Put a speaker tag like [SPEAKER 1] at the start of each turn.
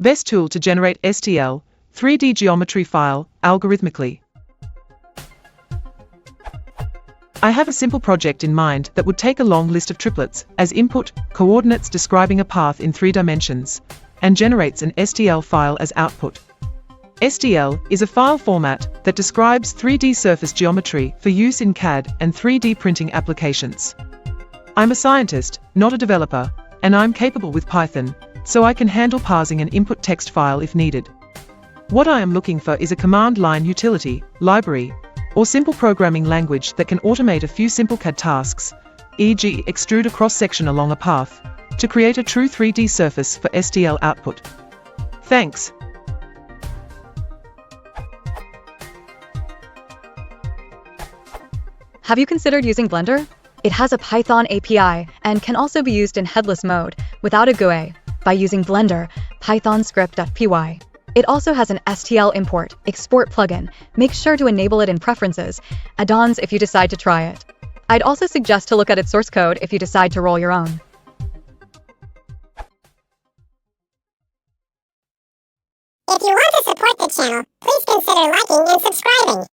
[SPEAKER 1] Best tool to generate STL, 3D geometry file, algorithmically. I have a simple project in mind that would take a long list of triplets as input, coordinates describing a path in 3 dimensions, and generates an STL file as output. STL is a file format that describes 3D surface geometry for use in CAD and 3D printing applications. I'm a scientist, not a developer, and I'm capable with Python, so I can handle parsing an input text file if needed. What I am looking for is a command line utility, library, or simple programming language that can automate a few simple CAD tasks, e.g. extrude a cross-section along a path, to create a true 3D surface for STL output. Thanks.
[SPEAKER 2] Have you considered using Blender? It has a Python API and can also be used in headless mode without a GUI by using Blender Python script.py. It also has an STL import, export plugin. Make sure to enable it in preferences, add-ons if you decide to try it. I'd also suggest to look at its source code if you decide to roll your own.
[SPEAKER 3] If you want to support the channel, please consider liking and subscribing.